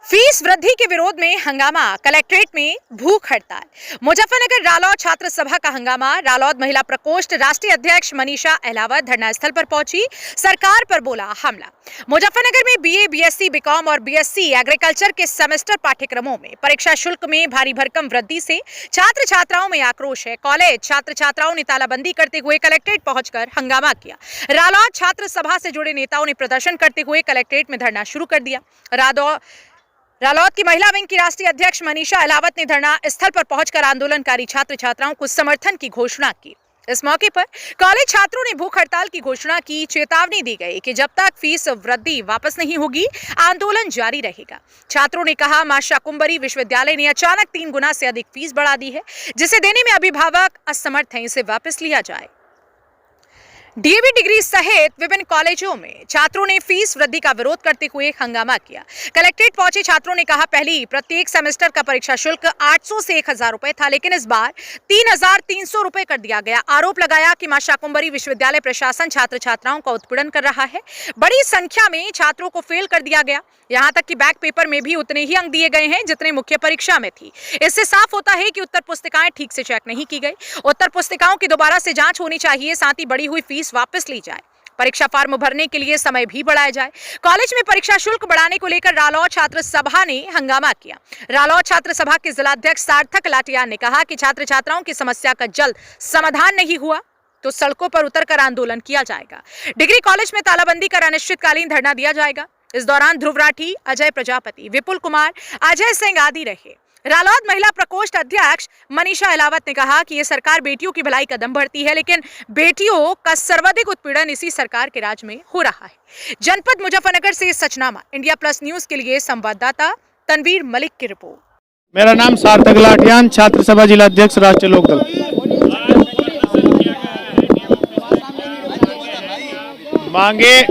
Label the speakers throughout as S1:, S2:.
S1: Fees वृद्धि के विरोध में हंगामा, कलेक्ट्रेट में भूख हड़ताल। मुजफ्फरनगर रालौद छात्र सभा का हंगामा। रालौद महिला प्रकोष्ठ राष्ट्रीय अध्यक्ष मनीषा अहलावत धरना स्थल पर पहुंची, सरकार पर बोला हमला। मुजफ्फरनगर में बीए, बीएससी, बीकॉम और बीएससी एग्रीकल्चर के सेमेस्टर पाठ्यक्रमों में परीक्षा शुल्क में भारी भरकम वृद्धि से छात्र छात्राओं में आक्रोश है। कॉलेज छात्र छात्राओं ने तालाबंदी करते हुए कलेक्ट्रेट पहुंचकर हंगामा किया। रालौद छात्र सभा से जुड़े नेताओं ने प्रदर्शन करते हुए कलेक्ट्रेट में धरना शुरू कर दिया। रालौद की महिला विंग की राष्ट्रीय अध्यक्ष मनीषा अहलावत ने धरना स्थल पर पहुंचकर आंदोलनकारी छात्र छात्राओं को समर्थन की घोषणा की। इस मौके पर कॉलेज छात्रों ने भूख हड़ताल की घोषणा की। चेतावनी दी गई कि जब तक फीस वृद्धि वापस नहीं होगी, आंदोलन जारी रहेगा। छात्रों ने कहा, मां शाकुंभरी विश्वविद्यालय ने अचानक 3 गुना से अधिक फीस बढ़ा दी है, जिसे देने में अभिभावक असमर्थ हैं। इसे वापस लिया जाए। डीएवी डिग्री सहित विभिन्न कॉलेजों में छात्रों ने फीस वृद्धि का विरोध करते हुए हंगामा किया। कलेक्ट्रेट पहुंचे छात्रों ने कहा, पहले प्रत्येक सेमेस्टर का परीक्षा शुल्क 800 से 1000 रुपए था, लेकिन इस बार 3300 रुपए कर दिया गया। आरोप लगाया कि मां शाकुंभरी विश्वविद्यालय प्रशासन छात्र छात्राओं का उत्पीड़न कर रहा है। बड़ी संख्या में छात्रों को फेल कर दिया गया। यहाँ तक कि बैक पेपर में भी उतने ही अंक दिए गए हैं जितने मुख्य परीक्षा में थी। इससे साफ होता है कि उत्तर पुस्तिकाएं ठीक से चेक नहीं की गई। उत्तर पुस्तिकाओं की दोबारा से जांच होनी चाहिए, साथ ही बढ़ी हुई फीस वापस ली जाए। परीक्षा फॉर्म भरने के लिए समय भी बढ़ाया जाए। कॉलेज में परीक्षा शुल्क बढ़ाने को लेकर रालौद छात्र सभा ने हंगामा किया। रालौद छात्र सभा के जिलाध्यक्ष सार्थक लाटियान ने कहा कि छात्र छात्राओं की समस्या का जल्द समाधान नहीं हुआ तो सड़कों पर उतरकर आंदोलन किया जाएगा। डिग्री कॉलेज में तालाबंदी कर अनिश्चितकालीन धरना दिया जाएगा। इस दौरान ध्रुव राठी, अजय प्रजापति, विपुल कुमार, अजय सिंह आदि रहे। रालौद महिला प्रकोष्ठ अध्यक्ष मनीषा अहलावत ने कहा कि ये सरकार बेटियों की भलाई कदम बढ़ती है, लेकिन बेटियों का सर्वाधिक उत्पीड़न इसी सरकार के राज में हो रहा है। जनपद मुजफ्फरनगर से सचनामा इंडिया प्लस न्यूज के लिए संवाददाता तनवीर मलिक की रिपोर्ट।
S2: मेरा नाम सार्थक लाटियान, छात्र सभा जिला अध्यक्ष राष्ट्रीय लोकदल।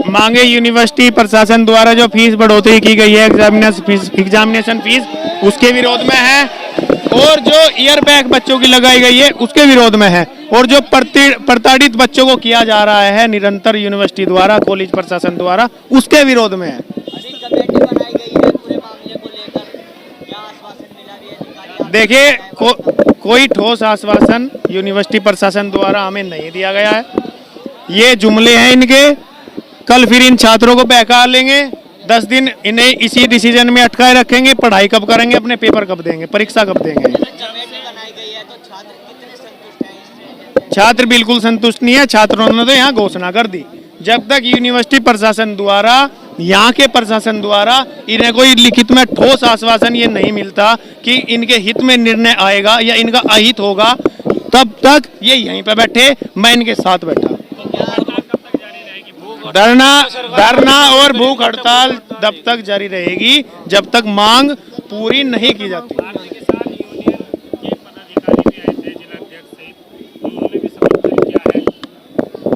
S2: मांगे यूनिवर्सिटी प्रशासन द्वारा जो फीस बढ़ोतरी की गई है, एग्जामिनेशन फीस, उसके विरोध में है, और जो ईयर बैग बच्चों की लगाई गई है उसके विरोध में है, और जो प्रताड़ित बच्चों को किया जा रहा है निरंतर यूनिवर्सिटी द्वारा, कॉलेज प्रशासन द्वारा, उसके विरोध में है। देखिए, कोई ठोस आश्वासन यूनिवर्सिटी प्रशासन द्वारा हमें नहीं दिया गया है। ये जुमले हैं इनके। कल फिर इन छात्रों को बहका लेंगे, 10 दिन इन्हें इसी डिसीजन में अटकाए रखेंगे। पढ़ाई कब करेंगे, अपने पेपर कब देंगे, परीक्षा कब देंगे। छात्र बिल्कुल संतुष्ट नहीं है। छात्रों ने तो यहाँ घोषणा कर दी, जब तक यूनिवर्सिटी प्रशासन द्वारा, यहाँ के प्रशासन द्वारा इन्हें कोई लिखित में ठोस आश्वासन ये नहीं मिलता कि इनके हित में निर्णय आएगा या इनका अहित होगा, तब तक ये यहीं पे बैठे, मैं इनके साथ बैठा। धरना और भूख हड़ताल तब तक जारी रहेगी जब तक मांग पूरी नहीं की जाती।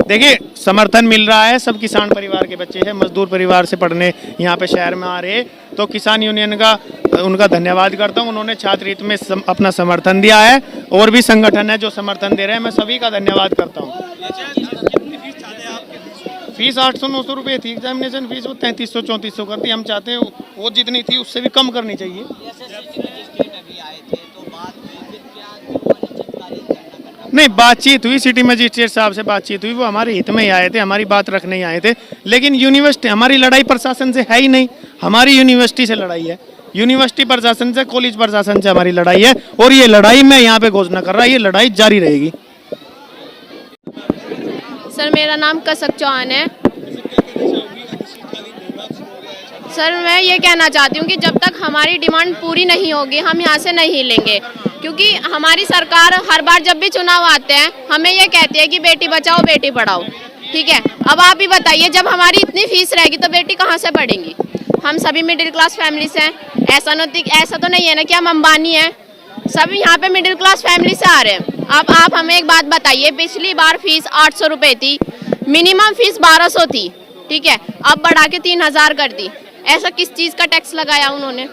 S2: देखिए, समर्थन मिल रहा है। सब किसान परिवार के बच्चे हैं, मजदूर परिवार से पढ़ने यहाँ पे शहर में आ रहे, तो किसान यूनियन का उनका धन्यवाद करता हूँ। उन्होंने छात्र हित में अपना समर्थन दिया है, और भी संगठन है जो समर्थन दे रहे हैं, मैं सभी का धन्यवाद करता हूँ। फीस 800-900 रुपये थी एग्जामिनेशन फीस, वो 3300-3400 कर दी। हम चाहते हैं वो जितनी थी उससे भी कम करनी चाहिए। नहीं, बातचीत हुई, सिटी मजिस्ट्रेट साहब से बातचीत हुई, वो हमारे हित में ही आए थे, हमारी बात रखने ही आए थे। लेकिन यूनिवर्सिटी, हमारी लड़ाई प्रशासन से है ही नहीं, हमारी यूनिवर्सिटी से लड़ाई है। यूनिवर्सिटी प्रशासन से, कॉलेज प्रशासन से हमारी लड़ाई है, और ये लड़ाई मैं यहाँ पे घोषणा कर रहा है, ये लड़ाई जारी रहेगी।
S3: सर, मेरा नाम कसक चौहान है। सर, मैं ये कहना चाहती हूँ कि जब तक हमारी डिमांड पूरी नहीं होगी, हम यहाँ से नहीं हिलेंगे, क्योंकि हमारी सरकार हर बार जब भी चुनाव आते हैं हमें ये कहती है कि बेटी बचाओ बेटी पढ़ाओ। ठीक है, अब आप ही बताइए, जब हमारी इतनी फीस रहेगी तो बेटी कहाँ से पढ़ेंगी। हम सभी मिडिल क्लास फैमिली से हैं। ऐसा तो नहीं है ना कि हम अंबानी हैं। सब यहाँ पे मिडिल क्लास फैमिली से आ रहे हैं। अब आप हमें एक बात बताइए, पिछली बार फीस 800 रुपये थी, मिनिमम फीस 1200 थी, ठीक है, अब बढ़ा के 3000 कर दी। ऐसा किस चीज़ का टैक्स लगाया उन्होंने।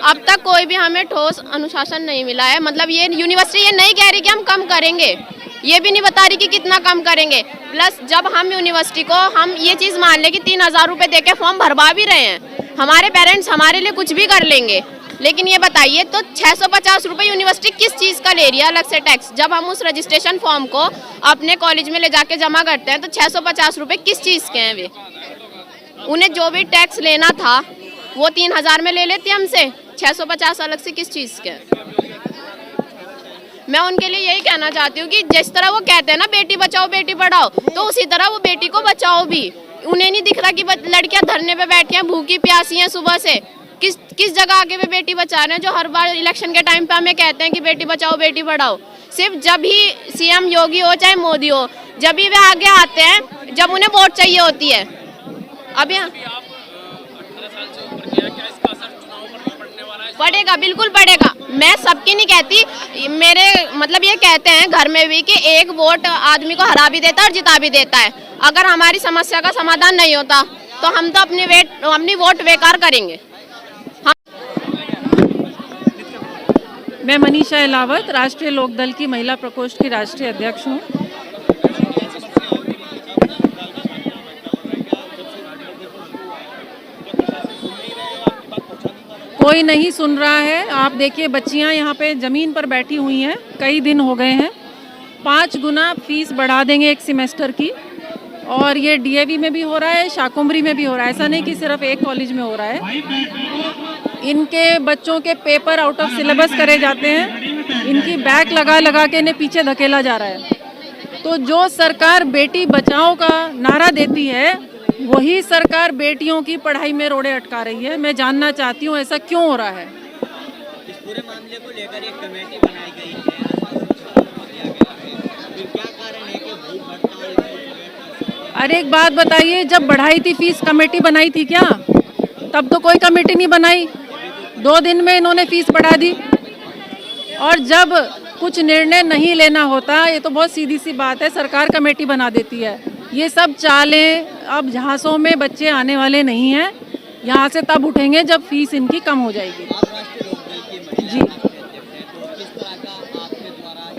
S3: अब तक कोई भी हमें ठोस अनुशासन नहीं मिला है। मतलब ये यूनिवर्सिटी ये नहीं कह रही कि हम कम करेंगे, ये भी नहीं बता रही कि कितना कम करेंगे। प्लस जब हम यूनिवर्सिटी को हम ये चीज़ मान लें कि 3,000 रुपये दे के फॉर्म भरवा भी रहे हैं, हमारे पेरेंट्स हमारे लिए कुछ भी कर लेंगे, लेकिन ये बताइए तो 650 रुपये यूनिवर्सिटी किस चीज़ का ले रही है अलग से टैक्स? जब हम उस रजिस्ट्रेशन फॉर्म को अपने कॉलेज में ले जाके जमा करते हैं तो 650 रुपये किस चीज़ के हैं वे? उन्हें जो भी टैक्स लेना था वो 3,000 में ले लेते हमसे, 650 अलग से किस चीज़ के हैं? मैं उनके लिए यही कहना चाहती हूँ कि जिस तरह वो कहते हैं ना बेटी बचाओ बेटी पढ़ाओ, तो उसी तरह वो बेटी को बचाओ भी। उन्हें नहीं दिख रहा कि लड़कियां धरने पे बैठी हैं, भूखी प्यासी हैं सुबह से। किस जगह आगे वे बेटी बचा रहे हैं जो हर बार इलेक्शन के टाइम पे हमें कहते हैं कि बेटी बचाओ बेटी पढ़ाओ? सिर्फ जब ही सीएम योगी हो चाहे मोदी हो, जब भी वे आगे आते हैं जब उन्हें वोट चाहिए होती है। अब यहाँ पड़ेगा, बिल्कुल पड़ेगा। मैं सबकी नहीं कहती, मेरे मतलब ये कहते हैं घर में भी कि एक वोट आदमी को हरा भी देता है और जिता भी देता है। अगर हमारी समस्या का समाधान नहीं होता तो हम तो अपनी वोट बेकार करेंगे।
S4: मैं मनीषा अहलावत राष्ट्रीय लोकदल की महिला प्रकोष्ठ की राष्ट्रीय अध्यक्ष हूँ। कोई नहीं सुन रहा है। आप देखिए बच्चियां यहाँ पे ज़मीन पर बैठी हुई हैं, कई दिन हो गए हैं। 5 गुना फीस बढ़ा देंगे एक सेमेस्टर की, और ये डीएवी में भी हो रहा है, शाकुंभरी में भी हो रहा है। ऐसा नहीं कि सिर्फ एक कॉलेज में हो रहा है। इनके बच्चों के पेपर आउट ऑफ सिलेबस करे जाते हैं, इनकी बैक लगा लगा के इन्हें पीछे धकेला जा रहा है। तो जो सरकार बेटी बचाओ का नारा देती है वही सरकार बेटियों की पढ़ाई में रोड़े अटका रही है। मैं जानना चाहती हूँ ऐसा क्यों हो रहा है।
S5: इस पूरे मामले को लेकर एक कमेटी बनाई गई है, फिर क्या कारण है कि भूख हड़ताल?
S4: अरे एक बात बताइए, जब बढ़ाई थी फीस कमेटी बनाई थी क्या? तब तो कोई कमेटी नहीं बनाई। 2 दिन में इन्होंने फीस बढ़ा दी। और जब कुछ निर्णय नहीं लेना होता, ये तो बहुत सीधी सी बात है, सरकार कमेटी बना देती है। ये सब चालें अब झांसों में बच्चे आने वाले नहीं हैं। यहाँ से तब उठेंगे जब फीस इनकी कम हो जाएगी।
S5: आप राष्ट्रीय लोकदल की
S4: जी।
S5: तो किस तरह का आपके द्वारा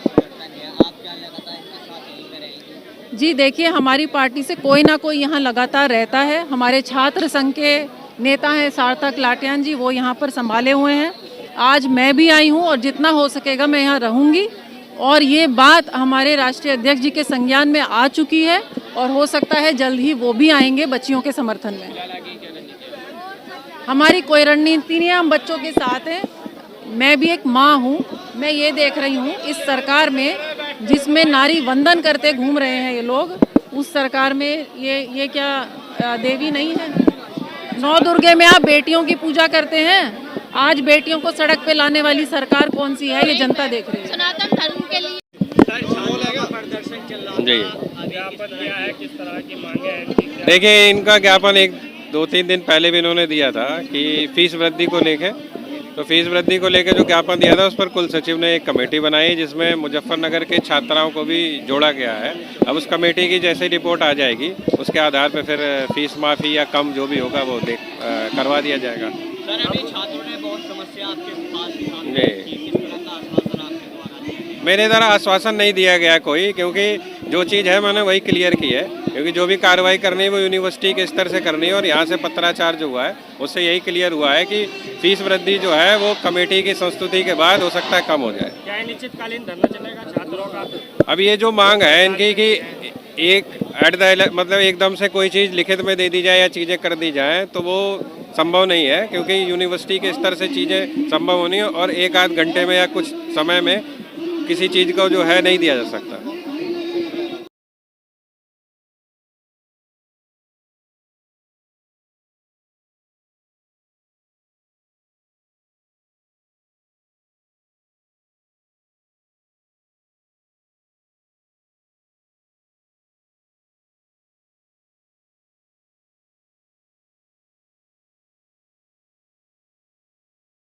S5: समर्थन है? आप क्या लगातार इनके साथ यहीं पे रहेंगे?
S4: जी देखिए, हमारी पार्टी से कोई ना कोई यहाँ लगातार रहता है। हमारे छात्र संघ के नेता हैं सार्थक लाटियान जी, वो यहाँ पर संभाले हुए हैं। आज मैं भी आई हूँ और जितना हो सकेगा मैं यहाँ रहूँगी। और ये बात हमारे राष्ट्रीय अध्यक्ष जी के संज्ञान में आ चुकी है और हो सकता है जल्द ही वो भी आएंगे बच्चियों के समर्थन में। हमारी कोई रणनीति नहीं है, हम बच्चों के साथ हैं। मैं भी एक माँ हूँ। मैं ये देख रही हूँ इस सरकार में जिसमें नारी वंदन करते घूम रहे हैं ये लोग, उस सरकार में ये क्या देवी नहीं है? 9 दुर्गे में आप बेटियों की पूजा करते हैं। आज बेटियों को सड़क पे लाने वाली सरकार कौन सी है, ये जनता देख रही है।
S3: सनातन धर्म के लिए
S5: प्रदर्शन चल रहा
S6: जी,
S5: ज्ञापन दिया है, किस तरह की मांगे हैं?
S6: देखिए इनका ज्ञापन 2-3 दिन पहले भी इन्होंने दिया था कि फीस वृद्धि को लेके, तो फीस वृद्धि को लेकर जो ज्ञापन दिया था उस पर कुल सचिव ने एक कमेटी बनाई जिसमें मुजफ्फरनगर के छात्राओं को भी जोड़ा गया है। अब उस कमेटी की जैसे रिपोर्ट आ जाएगी उसके आधार पर फिर फीस माफ़ी या कम जो भी होगा वो करवा दिया जाएगा।
S5: सर, अभी छात्रों ने बहुत समस्या आपके पास
S6: जी।
S5: किस तरह का आश्वासन आपके द्वारा दिया?
S6: मेरे द्वारा आश्वासन नहीं दिया गया कोई, क्योंकि जो चीज़ है मैंने वही क्लियर की है। क्योंकि जो भी कार्रवाई करनी है वो यूनिवर्सिटी के स्तर से करनी है, और यहाँ से पत्राचार जो हुआ है उससे यही क्लियर हुआ है कि फीस वृद्धि जो है वो कमेटी की संस्तुति के बाद हो सकता है कम हो जाए।
S5: क्या अनिश्चितकालीन धरना चलेगा छात्रों का?
S6: अब ये जो मांग है इनकी कि मतलब एकदम से कोई चीज़ लिखित में दे दी जाए या चीज़ें कर दी जाएँ, तो वो संभव नहीं है, क्योंकि यूनिवर्सिटी के स्तर से चीज़ें संभव होनी है और 1-8 घंटे में या कुछ समय में किसी चीज़ को जो है नहीं दिया जा सकता।